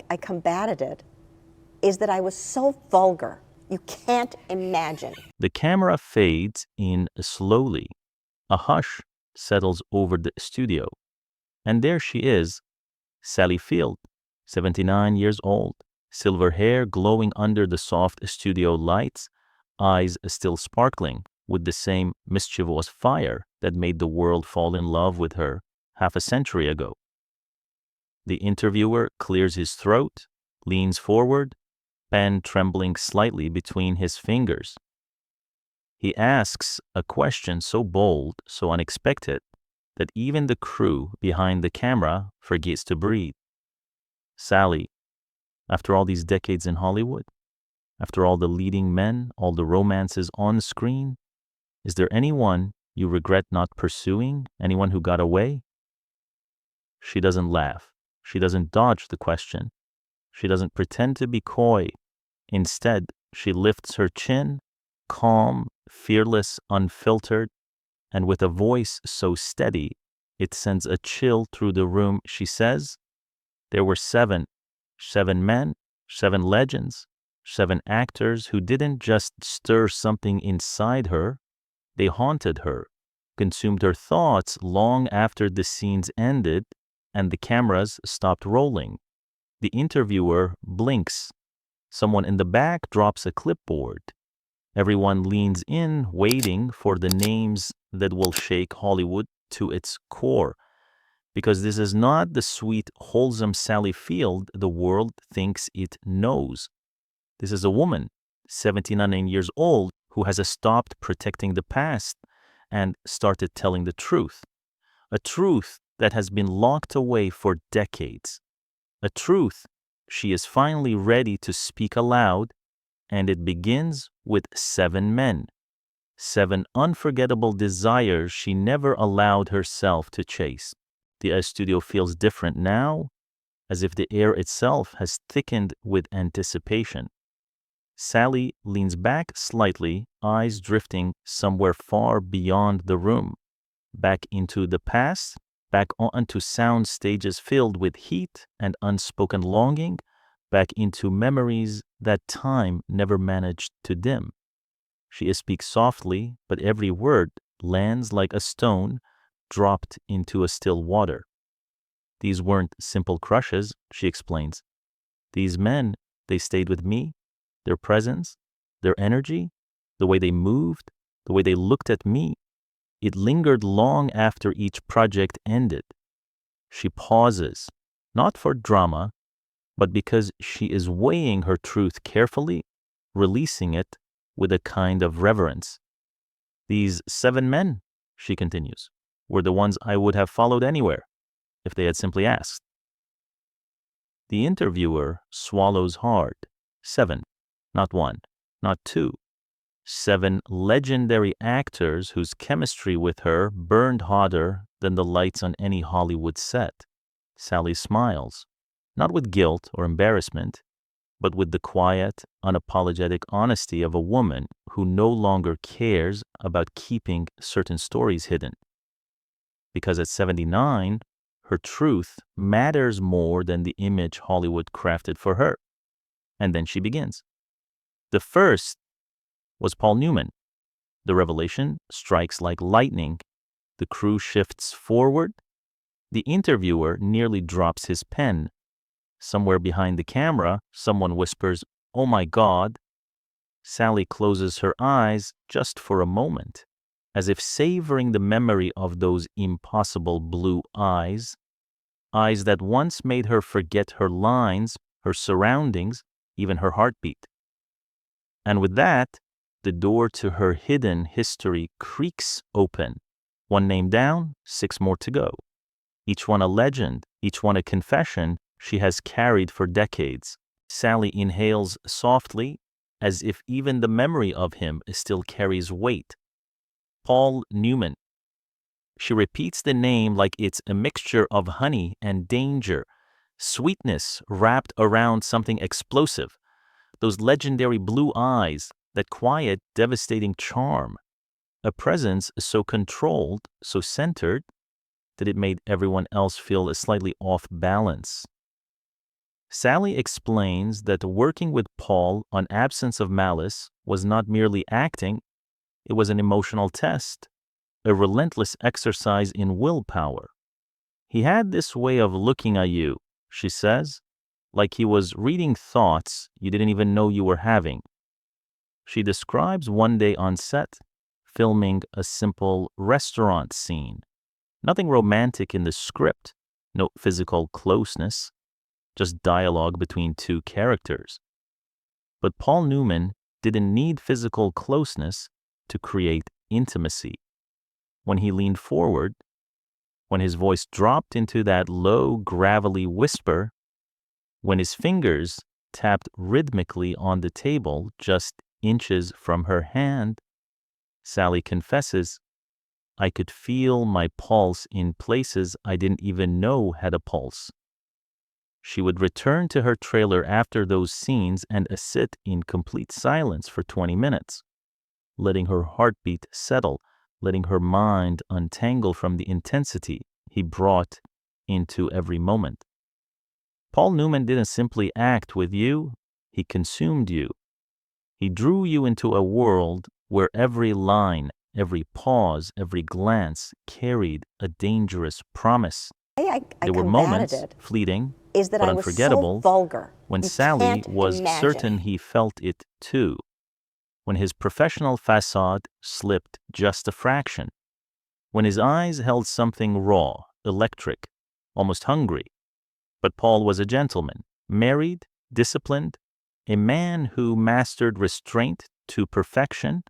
I combated it is that I was so vulgar. You can't imagine. The camera fades in slowly. A hush settles over the studio. And there she is, Sally Field, 79 years old, silver hair glowing under the soft studio lights, eyes still sparkling with the same mischievous fire that made the world fall in love with her half a century ago. The interviewer clears his throat, leans forward, pen trembling slightly between his fingers. He asks a question so bold, so unexpected, that even the crew behind the camera forgets to breathe. Sally, after all these decades in Hollywood, after all the leading men, all the romances on screen, is there anyone you regret not pursuing? Anyone who got away? She doesn't laugh. She doesn't dodge the question. She doesn't pretend to be coy. Instead, she lifts her chin, calm, fearless, unfiltered, and with a voice so steady, it sends a chill through the room. She says, there were seven men, 7 legends, 7 actors who didn't just stir something inside her, they haunted her, consumed her thoughts long after the scenes ended and the cameras stopped rolling. The interviewer blinks. Someone in the back drops a clipboard. Everyone leans in, waiting for the names that will shake Hollywood to its core. Because this is not the sweet, wholesome Sally Field the world thinks it knows. This is a woman, 79 years old, who has stopped protecting the past and started telling the truth. A truth that has been locked away for decades. A truth she is finally ready to speak aloud, and it begins with 7 men. 7 unforgettable desires she never allowed herself to chase. The studio feels different now, as if the air itself has thickened with anticipation. Sally leans back slightly, eyes drifting somewhere far beyond the room, back into the past, back onto sound stages filled with heat and unspoken longing, back into memories that time never managed to dim. She speaks softly, but every word lands like a stone dropped into a still water. These weren't simple crushes, she explains. These men, they stayed with me, their presence, their energy, the way they moved, the way they looked at me. It lingered long after each project ended. She pauses, not for drama, but because she is weighing her truth carefully, releasing it with a kind of reverence. These 7 men, she continues, were the ones I would have followed anywhere if they had simply asked. The interviewer swallows hard. 7, not 1, not 2. 7 legendary actors whose chemistry with her burned hotter than the lights on any Hollywood set. Sally smiles, not with guilt or embarrassment, but with the quiet, unapologetic honesty of a woman who no longer cares about keeping certain stories hidden. Because at 79, her truth matters more than the image Hollywood crafted for her. And then she begins. The first was Paul Newman. The revelation strikes like lightning. The crew shifts forward. The interviewer nearly drops his pen. Somewhere behind the camera, someone whispers, "Oh my God." Sally closes her eyes just for a moment, as if savoring the memory of those impossible blue eyes, eyes that once made her forget her lines, her surroundings, even her heartbeat. And with that, the door to her hidden history creaks open. 1 name down, 6 more to go. Each one a legend, each one a confession she has carried for decades. Sally inhales softly, as if even the memory of him still carries weight. Paul Newman. She repeats the name like it's a mixture of honey and danger, sweetness wrapped around something explosive. Those legendary blue eyes, that quiet, devastating charm. A presence so controlled, so centered, that it made everyone else feel slightly off balance. Sally explains that working with Paul on Absence of Malice was not merely acting, it was an emotional test, a relentless exercise in willpower. He had this way of looking at you, she says, like he was reading thoughts you didn't even know you were having. She describes one day on set, filming a simple restaurant scene. Nothing romantic in the script, no physical closeness, just dialogue between two characters. But Paul Newman didn't need physical closeness to create intimacy. When he leaned forward, when his voice dropped into that low, gravelly whisper, when his fingers tapped rhythmically on the table just inches from her hand, Sally confesses, I could feel my pulse in places I didn't even know had a pulse. She would return to her trailer after those scenes and sit in complete silence for 20 minutes, letting her heartbeat settle, letting her mind untangle from the intensity he brought into every moment. Paul Newman didn't simply act with you, he consumed you. He drew you into a world where every line, every pause, every glance carried a dangerous promise. I There were combated moments, it fleeting, is that but I was so unforgettable, vulgar. when You Sally can't was imagine. certain he felt it too, when his professional facade slipped just a fraction, when his eyes held something raw, electric, almost hungry. But Paul was a gentleman, married, disciplined, a man who mastered restraint to perfection,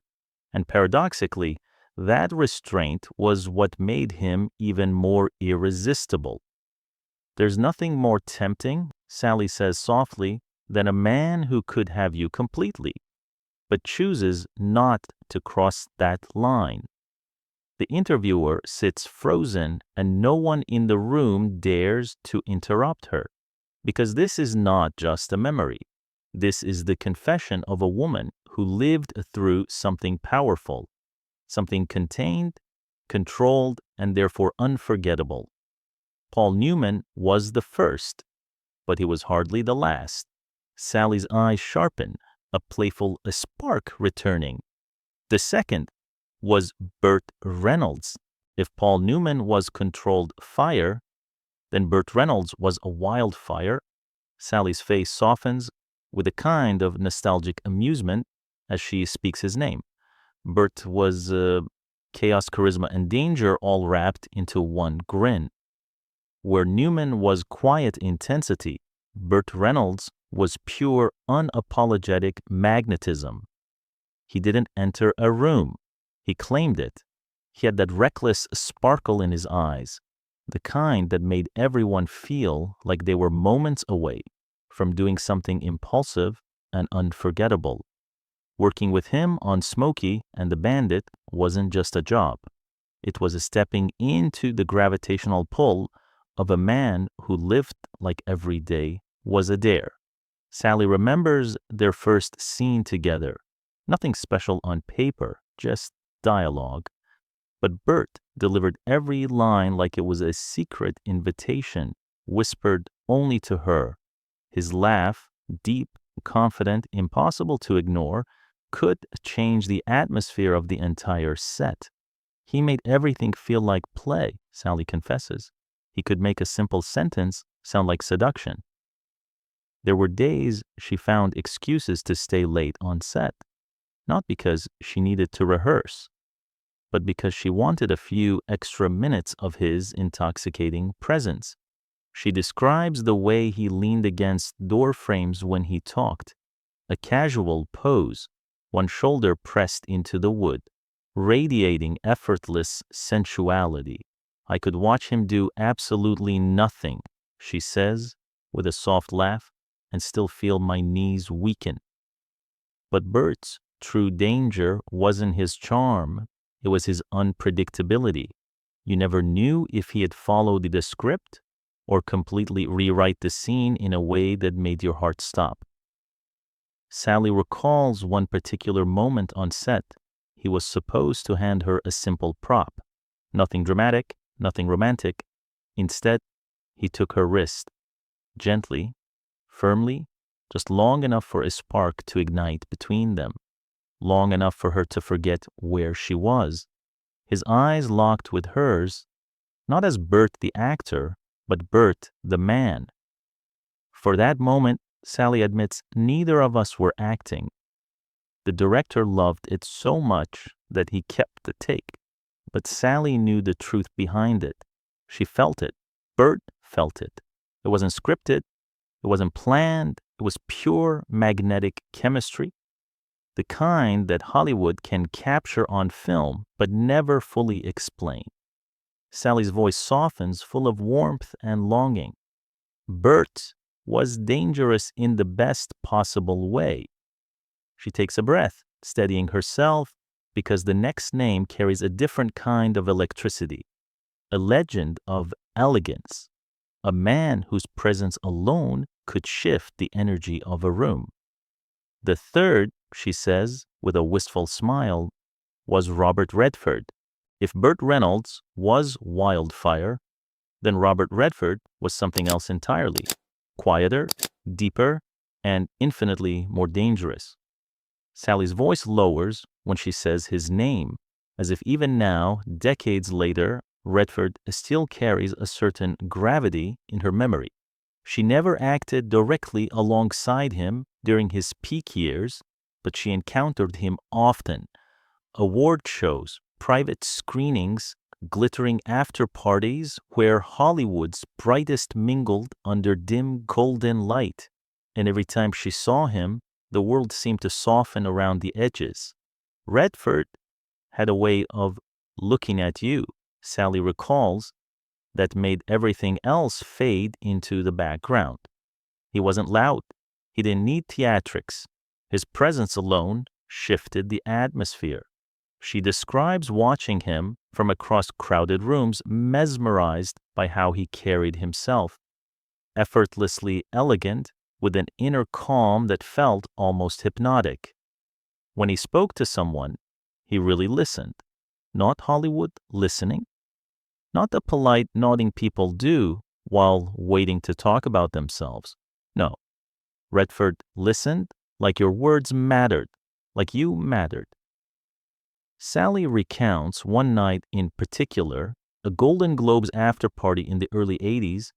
and paradoxically, that restraint was what made him even more irresistible. There's nothing more tempting, Sally says softly, than a man who could have you completely, but chooses not to cross that line. The interviewer sits frozen and no one in the room dares to interrupt her, because this is not just a memory. This is the confession of a woman who lived through something powerful, something contained, controlled, and therefore unforgettable. Paul Newman was the first, but he was hardly the last. Sally's eyes sharpened, a playful spark returning. The second was Burt Reynolds. If Paul Newman was controlled fire, then Burt Reynolds was a wildfire. Sally's face softens with a kind of nostalgic amusement as she speaks his name. Burt was chaos, charisma, and danger all wrapped into one grin. Where Newman was quiet intensity, Burt Reynolds was pure, unapologetic magnetism. He didn't enter a room. He claimed it. He had that reckless sparkle in his eyes, the kind that made everyone feel like they were moments away from doing something impulsive and unforgettable. Working with him on Smokey and the Bandit wasn't just a job. It was a stepping into the gravitational pull of a man who lived like every day was a dare. Sally remembers their first scene together. Nothing special on paper, just dialogue. But Burt delivered every line like it was a secret invitation, whispered only to her. His laugh, deep, confident, impossible to ignore, could change the atmosphere of the entire set. He made everything feel like play, Sally confesses. He could make a simple sentence sound like seduction. There were days she found excuses to stay late on set, not because she needed to rehearse, but because she wanted a few extra minutes of his intoxicating presence. She describes the way he leaned against door frames when he talked, a casual pose, one shoulder pressed into the wood, radiating effortless sensuality. I could watch him do absolutely nothing, she says, with a soft laugh, and still feel my knees weaken. But Burt's true danger wasn't his charm, it was his unpredictability. You never knew if he had followed the script or completely rewrite the scene in a way that made your heart stop. Sally recalls one particular moment on set. He was supposed to hand her a simple prop. Nothing dramatic, nothing romantic. Instead, he took her wrist, gently, firmly, just long enough for a spark to ignite between them, long enough for her to forget where she was. His eyes locked with hers, not as Burt the actor, but Burt the man. For that moment, Sally admits neither of us were acting. The director loved it so much that he kept the take. But Sally knew the truth behind it. She felt it. Burt felt it. It wasn't scripted. It wasn't planned. It was pure magnetic chemistry, the kind that Hollywood can capture on film but never fully explain. Sally's voice softens, full of warmth and longing. Burt was dangerous in the best possible way. She takes a breath, steadying herself, because the next name carries a different kind of electricity, a legend of elegance, a man whose presence alone could shift the energy of a room. The third, she says, with a wistful smile, was Robert Redford. If Burt Reynolds was wildfire, then Robert Redford was something else entirely, quieter, deeper, and infinitely more dangerous. Sally's voice lowers when she says his name, as if even now, decades later, Redford still carries a certain gravity in her memory. She never acted directly alongside him during his peak years, but she encountered him often. Award shows, private screenings, glittering after parties where Hollywood's brightest mingled under dim golden light. And every time she saw him, the world seemed to soften around the edges. Redford had a way of looking at you, Sally recalls, that made everything else fade into the background. He wasn't loud. He didn't need theatrics. His presence alone shifted the atmosphere. She describes watching him from across crowded rooms, mesmerized by how he carried himself, effortlessly elegant, with an inner calm that felt almost hypnotic. When he spoke to someone, he really listened. Not Hollywood listening, not the polite nodding people do while waiting to talk about themselves. No, Redford listened like your words mattered, like you mattered. Sally recounts one night in particular, a Golden Globes after party in the early 80s.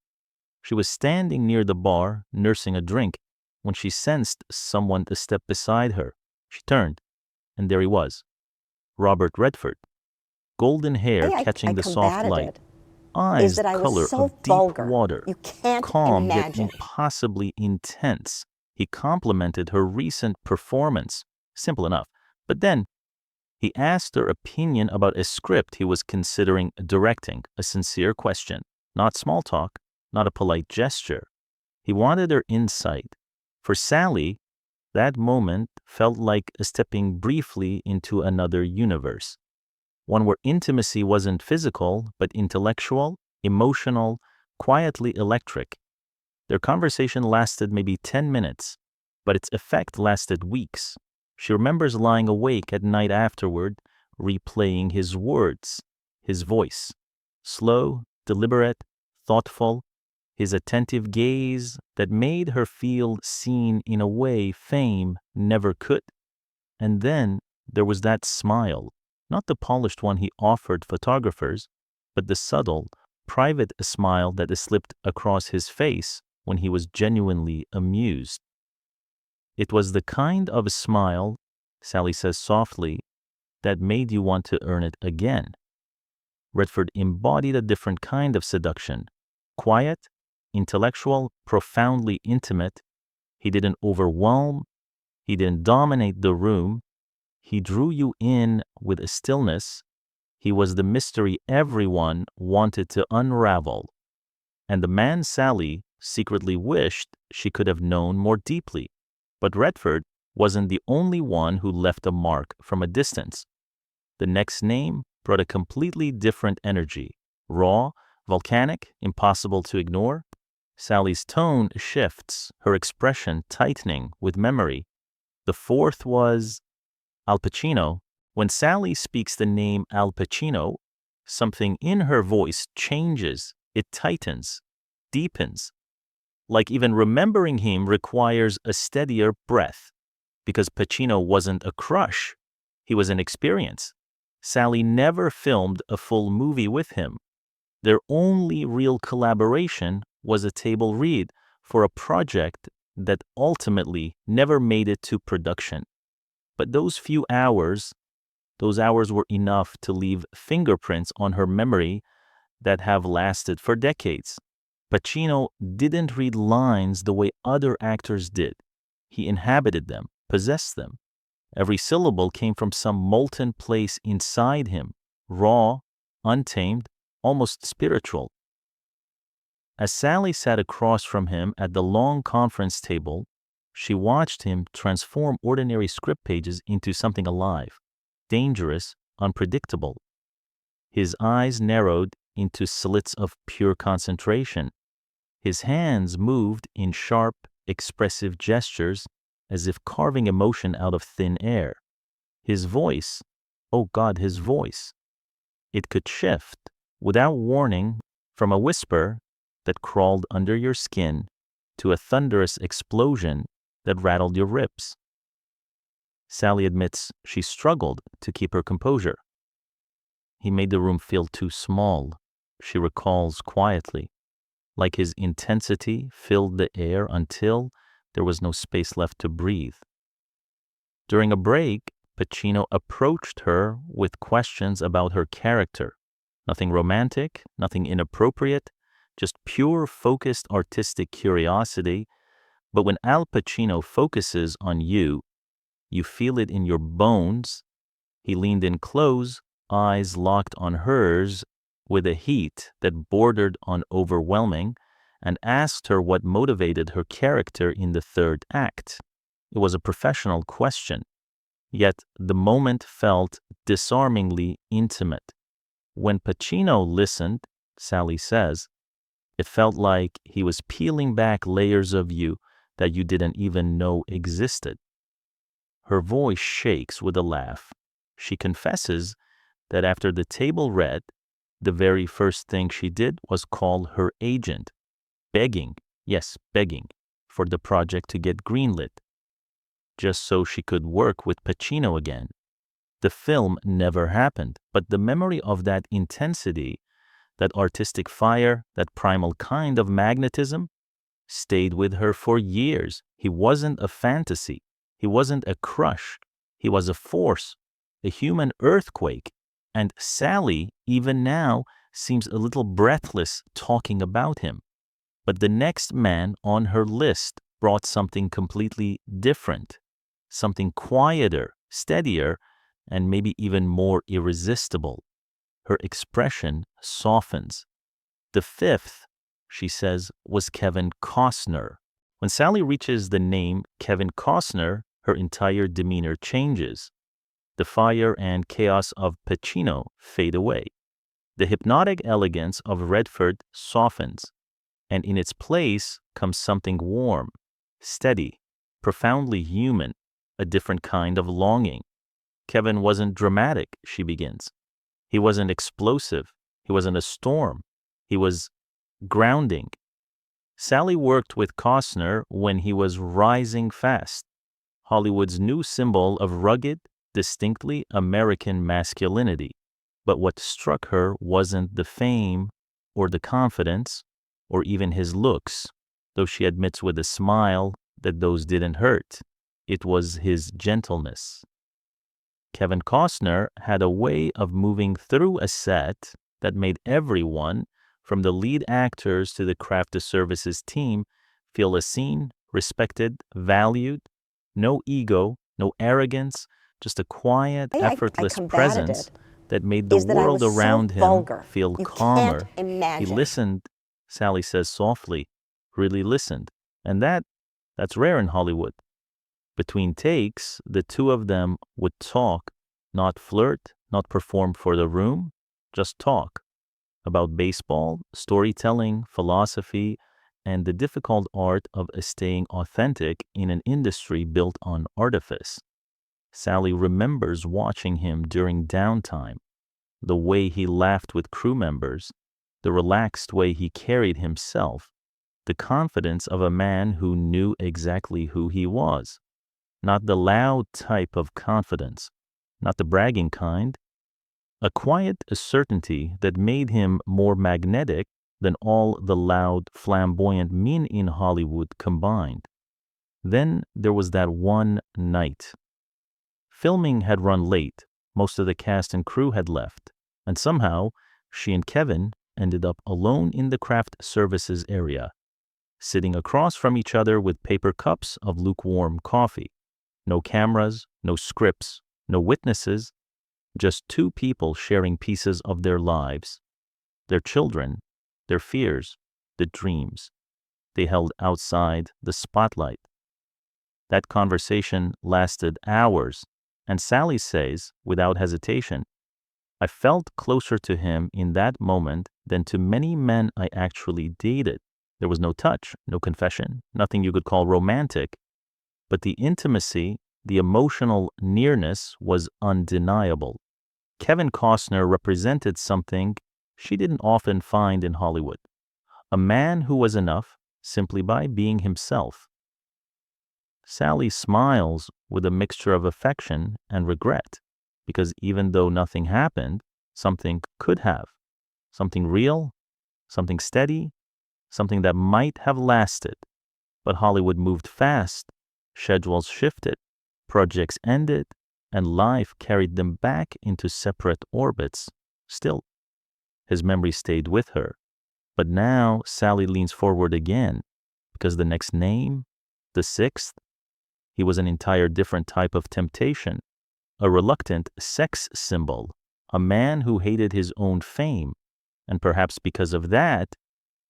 She was standing near the bar, nursing a drink, when she sensed someone to step beside her. She turned, and there he was, Robert Redford. Golden hair catching the soft light, eyes the color of deep water, calm yet impossibly intense. He complimented her recent performance, simple enough, but then he asked her opinion about a script he was considering directing, a sincere question, not small talk, not a polite gesture. He wanted her insight. For Sally, that moment felt like stepping briefly into another universe, one where intimacy wasn't physical, but intellectual, emotional, quietly electric. Their conversation lasted maybe 10 minutes, but its effect lasted weeks. She remembers lying awake at night afterward, replaying his words, his voice, slow, deliberate, thoughtful, his attentive gaze that made her feel seen in a way fame never could. And then there was that smile, not the polished one he offered photographers, but the subtle, private smile that slipped across his face when he was genuinely amused. It was the kind of smile, Sally says softly, that made you want to earn it again. Redford embodied a different kind of seduction, quiet, intellectual, profoundly intimate. He didn't overwhelm. He didn't dominate the room. He drew you in with a stillness. He was the mystery everyone wanted to unravel, and the man Sally secretly wished she could have known more deeply. But Redford wasn't the only one who left a mark from a distance. The next name brought a completely different energy, raw, volcanic, impossible to ignore. Sally's tone shifts, her expression tightening with memory. The fourth was Al Pacino. When Sally speaks the name Al Pacino, something in her voice changes. It tightens, deepens, Like even remembering him requires a steadier breath, because Pacino wasn't a crush. He was an experience. Sally never filmed a full movie with him. Their only real collaboration was a table read for a project that ultimately never made it to production. But those few hours, those hours were enough to leave fingerprints on her memory that have lasted for decades. Pacino didn't read lines the way other actors did. He inhabited them, possessed them. Every syllable came from some molten place inside him, raw, untamed, almost spiritual. As Sally sat across from him at the long conference table, she watched him transform ordinary script pages into something alive, dangerous, unpredictable. His eyes narrowed into slits of pure concentration. His hands moved in sharp, expressive gestures as if carving emotion out of thin air. His voice, oh God, his voice. It could shift, without warning, from a whisper that crawled under your skin to a thunderous explosion that rattled your ribs. Sally admits she struggled to keep her composure. He made the room feel too small, she recalls quietly, like his intensity filled the air until there was no space left to breathe. During a break, Pacino approached her with questions about her character. Nothing romantic, nothing inappropriate, just pure, focused artistic curiosity. But when Al Pacino focuses on you, you feel it in your bones. He leaned in close, eyes locked on hers with a heat that bordered on overwhelming, and asked her what motivated her character in the third act. It was a professional question, yet the moment felt disarmingly intimate. When Pacino listened, Sally says, it felt like he was peeling back layers of you that you didn't even know existed. Her voice shakes with a laugh. She confesses that after the table read, the very first thing she did was call her agent, begging, yes, begging, for the project to get greenlit, just so she could work with Pacino again. The film never happened, but the memory of that intensity, that artistic fire, that primal kind of magnetism, stayed with her for years. He wasn't a fantasy. He wasn't a crush. He was a force, a human earthquake. And Sally, even now, seems a little breathless talking about him. But the next man on her list brought something completely different, something quieter, steadier, and maybe even more irresistible. Her expression softens. The fifth, she says, was Kevin Costner. When Sally reaches the name Kevin Costner, her entire demeanor changes. The fire and chaos of Pacino fade away. The hypnotic elegance of Redford softens, and in its place comes something warm, steady, profoundly human, a different kind of longing. Kevin wasn't dramatic, she begins. He wasn't explosive. He wasn't a storm. He was grounding. Sally worked with Costner when he was rising fast, Hollywood's new symbol of rugged, distinctly American masculinity. But what struck her wasn't the fame or the confidence or even his looks, though she admits with a smile that those didn't hurt. It was his gentleness. Kevin Costner had a way of moving through a set that made everyone, from the lead actors to the craft services team, feel seen, respected, valued. No ego, no arrogance, just a quiet, effortless presence that made the world around him feel calmer. He listened, Sally says softly, really listened. And that's rare in Hollywood. Between takes, the two of them would talk, not flirt, not perform for the room, just talk about baseball, storytelling, philosophy, and the difficult art of staying authentic in an industry built on artifice. Sally remembers watching him during downtime, the way he laughed with crew members, the relaxed way he carried himself. the confidence of a man who knew exactly who he was. Not the loud type of confidence, not the bragging kind. A quiet certainty that made him more magnetic than all the loud, flamboyant men in Hollywood combined. Then there was that one night. Filming had run late, most of the cast and crew had left, and somehow she and Kevin ended up alone in the craft services area, sitting across from each other with paper cups of lukewarm coffee. No cameras, no scripts, no witnesses, just two people sharing pieces of their lives, their children, their fears, the dreams they held outside the spotlight. That conversation lasted hours, and Sally says, without hesitation, I felt closer to him in that moment than to many men I actually dated. There was no touch, no confession, nothing you could call romantic, but the intimacy, the emotional nearness was undeniable. Kevin Costner represented something she didn't often find in Hollywood. A man who was enough simply by being himself. Sally smiles with a mixture of affection and regret, because even though nothing happened, something could have. Something real, something steady, something that might have lasted. But Hollywood moved fast, schedules shifted, projects ended, and life carried them back into separate orbits. Still, his memory stayed with her. But now Sally leans forward again, because the next name, the sixth, he was an entire different type of temptation, a reluctant sex symbol, a man who hated his own fame, and perhaps because of that,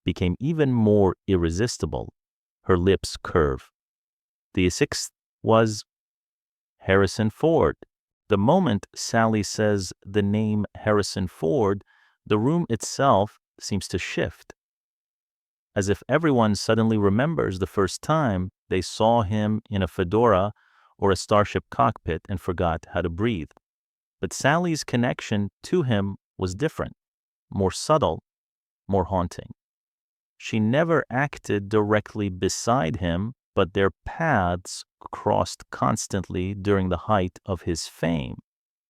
became even more irresistible. Her lips curve. The sixth was Harrison Ford. The moment Sally says the name Harrison Ford, the room itself seems to shift, as if everyone suddenly remembers the first time they saw him in a fedora or a starship cockpit and forgot how to breathe. But Sally's connection to him was different, more subtle, more haunting. She never acted directly beside him, but their paths crossed constantly during the height of his fame.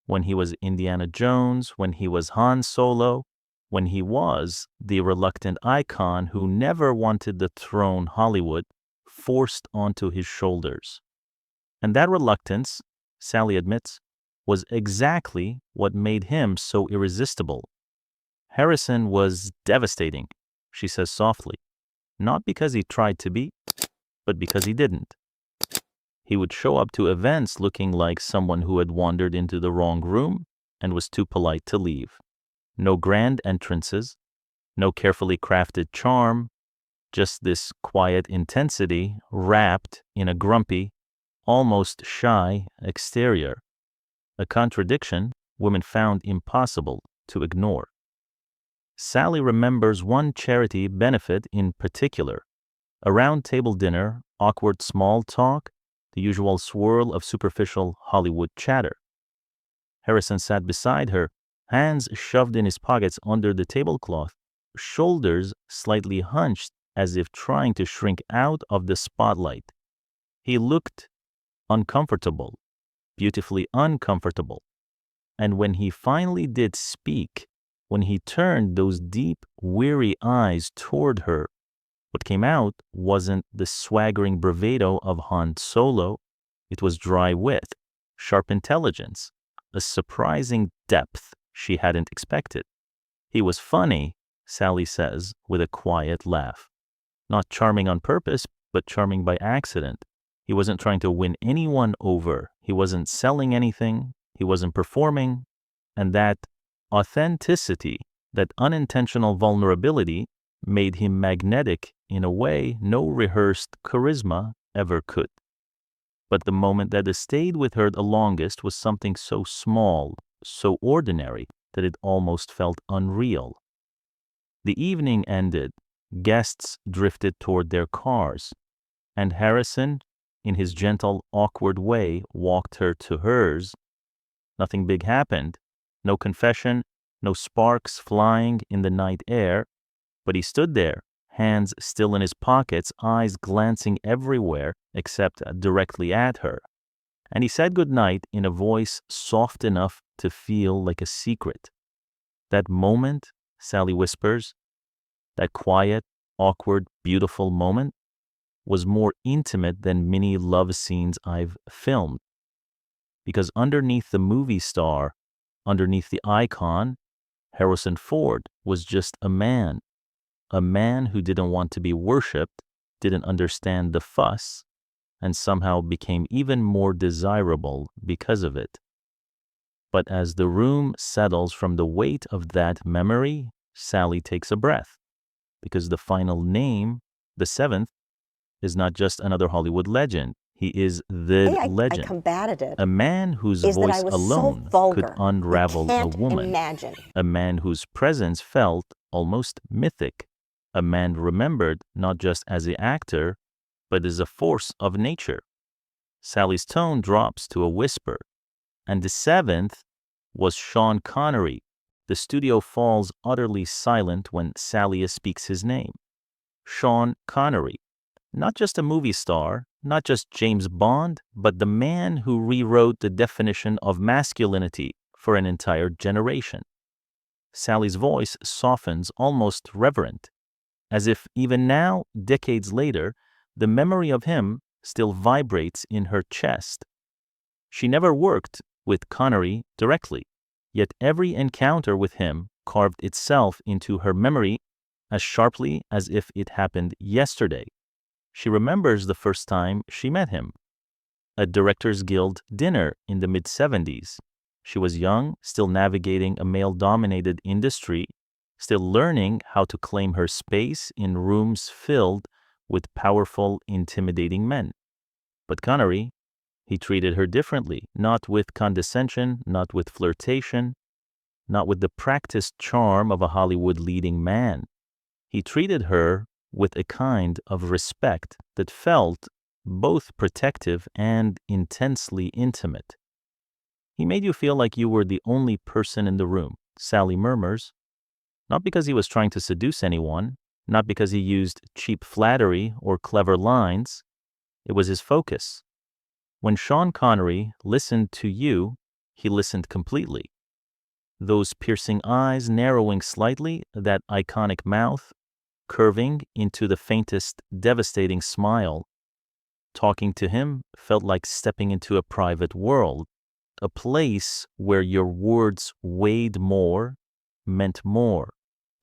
When he was Indiana Jones, when he was Han Solo, when he was the reluctant icon who never wanted the throne Hollywood forced onto his shoulders. And that reluctance, Sally admits, was exactly what made him so irresistible. Harrison was devastating, she says softly, not because he tried to be, but because he didn't. He would show up to events looking like someone who had wandered into the wrong room and was too polite to leave. No grand entrances, no carefully crafted charm, just this quiet intensity wrapped in a grumpy, almost shy exterior, a contradiction women found impossible to ignore. Sally remembers one charity benefit in particular, a round-table dinner, awkward small talk, the usual swirl of superficial Hollywood chatter. Harrison sat beside her, hands shoved in his pockets under the tablecloth, shoulders slightly hunched as if trying to shrink out of the spotlight. He looked uncomfortable, beautifully uncomfortable. And when he finally did speak, when he turned those deep, weary eyes toward her, what came out wasn't the swaggering bravado of Han Solo. It was dry wit, sharp intelligence, a surprising depth she hadn't expected. He was funny, Sally says with a quiet laugh. Not charming on purpose, but charming by accident. He wasn't trying to win anyone over. He wasn't selling anything. He wasn't performing. And that authenticity, that unintentional vulnerability, made him magnetic in a way no rehearsed charisma ever could. But the moment that stayed with her the longest was something so small, so ordinary, that it almost felt unreal. The evening ended, guests drifted toward their cars, and Harrison, in his gentle, awkward way, walked her to hers. Nothing big happened, no confession, no sparks flying in the night air, but he stood there, hands still in his pockets, eyes glancing everywhere except directly at her. And he said goodnight in a voice soft enough to feel like a secret. That moment, Sally whispers, that quiet, awkward, beautiful moment, was more intimate than many love scenes I've filmed. Because underneath the movie star, underneath the icon, Harrison Ford was just a man who didn't want to be worshipped, didn't understand the fuss, and somehow became even more desirable because of it. But as the room settles from the weight of that memory, Sally takes a breath, because the final name, the seventh, is not just another Hollywood legend. He is the I legend. combated it. A man whose Is that I voice was alone so vulgar, could unravel you a can't woman. imagine. A man whose presence felt almost mythic. A man remembered not just as an actor, but as a force of nature. Sally's tone drops to a whisper. And the seventh was Sean Connery. The studio falls utterly silent when Sally speaks his name. Sean Connery. Not just a movie star, not just James Bond, but the man who rewrote the definition of masculinity for an entire generation. Sally's voice softens, almost reverent, as if even now, decades later, the memory of him still vibrates in her chest. She never worked with Connery directly, yet every encounter with him carved itself into her memory as sharply as if it happened yesterday. She remembers the first time she met him. A Directors Guild dinner in the mid-70s. She was young, still navigating a male-dominated industry, still learning how to claim her space in rooms filled with powerful, intimidating men. But Connery, he treated her differently, not with condescension, not with flirtation, not with the practiced charm of a Hollywood leading man. He treated her with a kind of respect that felt both protective and intensely intimate. He made you feel like you were the only person in the room, Sally murmurs, not because he was trying to seduce anyone, not because he used cheap flattery or clever lines. It was his focus. When Sean Connery listened to you, he listened completely. Those piercing eyes narrowing slightly, that iconic mouth curving into the faintest devastating smile. Talking to him felt like stepping into a private world, a place where your words weighed more, meant more.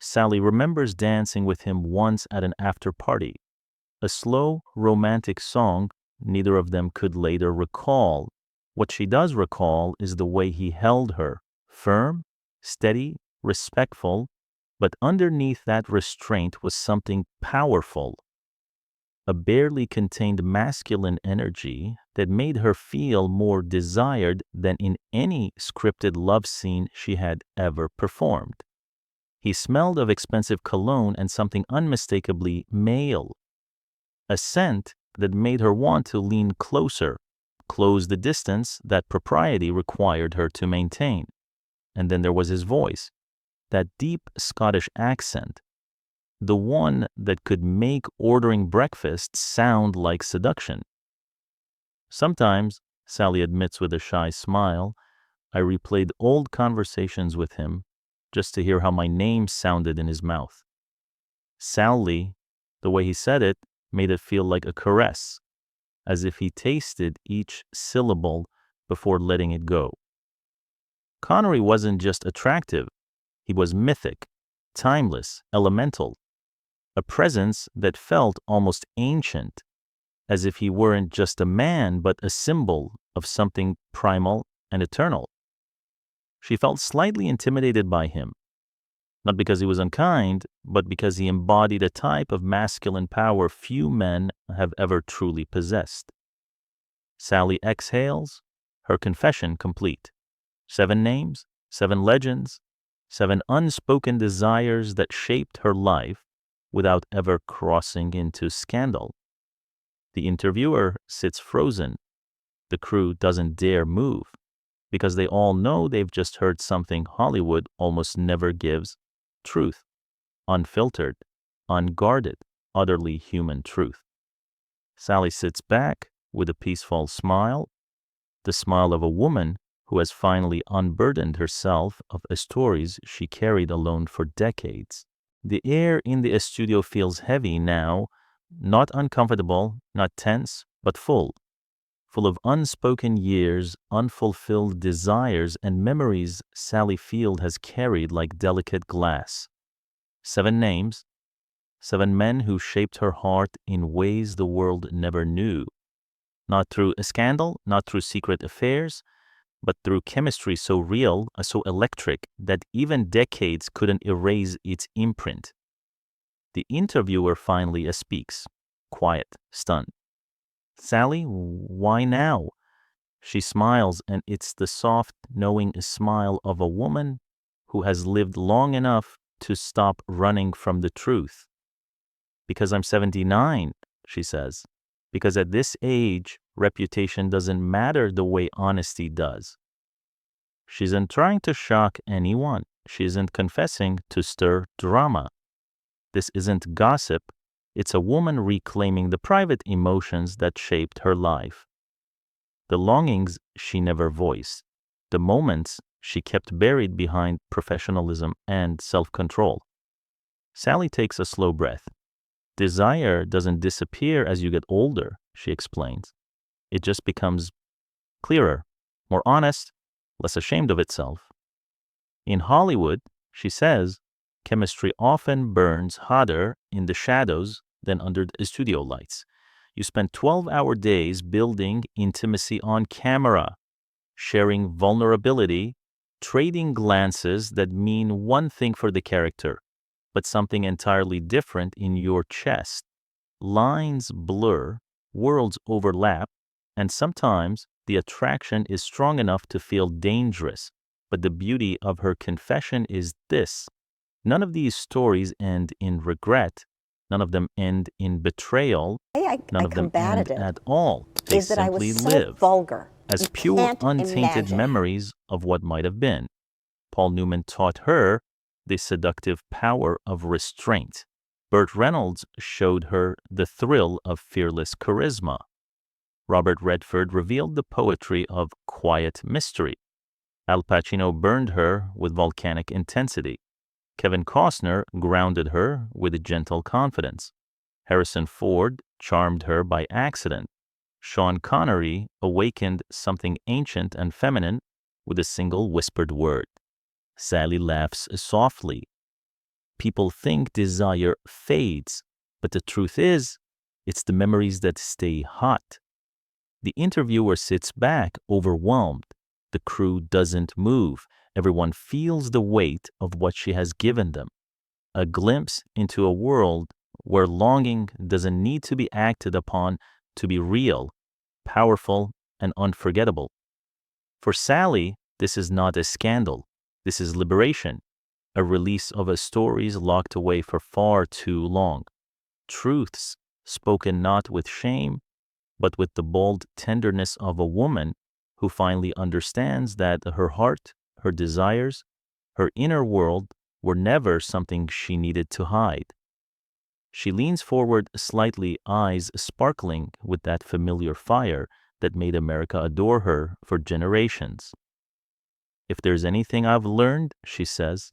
Sally remembers dancing with him once at an after-party. A slow, romantic song neither of them could later recall. What she does recall is the way he held her, firm, steady, respectful, but underneath that restraint was something powerful, a barely contained masculine energy that made her feel more desired than in any scripted love scene she had ever performed. He smelled of expensive cologne and something unmistakably male, a scent that made her want to lean closer, close the distance that propriety required her to maintain. And then there was his voice, that deep Scottish accent, the one that could make ordering breakfast sound like seduction. Sometimes, Sally admits with a shy smile, I replayed old conversations with him just to hear how my name sounded in his mouth. Sally, the way he said it, made it feel like a caress, as if he tasted each syllable before letting it go. Connery wasn't just attractive, he was mythic, timeless, elemental, a presence that felt almost ancient, as if he weren't just a man but a symbol of something primal and eternal. She felt slightly intimidated by him, not because he was unkind, but because he embodied a type of masculine power few men have ever truly possessed. Sally exhales, her confession complete. 7 names, 7 legends, 7 unspoken desires that shaped her life without ever crossing into scandal. The interviewer sits frozen. The crew doesn't dare move because they all know they've just heard something Hollywood almost never gives: truth, unfiltered, unguarded, utterly human truth. Sally sits back with a peaceful smile, the smile of a woman who has finally unburdened herself of stories she carried alone for decades. The air in the studio feels heavy now, not uncomfortable, not tense, but full of unspoken years, unfulfilled desires, and memories Sally Field has carried like delicate glass. 7 names, 7 men who shaped her heart in ways the world never knew. Not through a scandal, not through secret affairs, but through chemistry so real, so electric, that even decades couldn't erase its imprint. The interviewer finally speaks, quiet, stunned. Sally, why now? She smiles, and it's the soft, knowing smile of a woman who has lived long enough to stop running from the truth. Because I'm 79, she says. Because at this age, reputation doesn't matter the way honesty does. She isn't trying to shock anyone. She isn't confessing to stir drama. This isn't gossip. It's a woman reclaiming the private emotions that shaped her life. The longings she never voiced. The moments she kept buried behind professionalism and self-control. Sally takes a slow breath. Desire doesn't disappear as you get older, she explains. It just becomes clearer, more honest, less ashamed of itself. In Hollywood, she says, chemistry often burns hotter in the shadows than under the studio lights. You spend 12-hour days building intimacy on camera, sharing vulnerability, trading glances that mean one thing for the character, but something entirely different in your chest. Lines blur, worlds overlap, and sometimes the attraction is strong enough to feel dangerous. But the beauty of her confession is this. None of these stories end in regret. None of them end in betrayal. None of them end at all. They simply live as pure, untainted memories of what might have been. Paul Newman taught her the seductive power of restraint. Burt Reynolds showed her the thrill of fearless charisma. Robert Redford revealed the poetry of quiet mystery. Al Pacino burned her with volcanic intensity. Kevin Costner grounded her with gentle confidence. Harrison Ford charmed her by accident. Sean Connery awakened something ancient and feminine with a single whispered word. Sally laughs softly. People think desire fades, but the truth is, it's the memories that stay hot. The interviewer sits back, overwhelmed. The crew doesn't move. Everyone feels the weight of what she has given them. A glimpse into a world where longing doesn't need to be acted upon to be real, powerful, and unforgettable. For Sally, this is not a scandal. This is liberation, a release of stories locked away for far too long. Truths spoken not with shame, but with the bold tenderness of a woman who finally understands that her heart, her desires, her inner world were never something she needed to hide. She leans forward slightly, eyes sparkling with that familiar fire that made America adore her for generations. If there's anything I've learned, she says,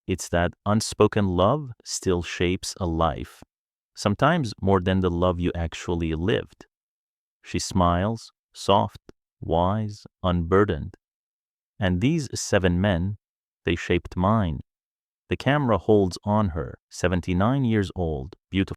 it's that unspoken love still shapes a life, sometimes more than the love you actually lived. She smiles, soft, wise, unburdened. And these 7 men, they shaped mine. The camera holds on her, 79 years old, beautiful.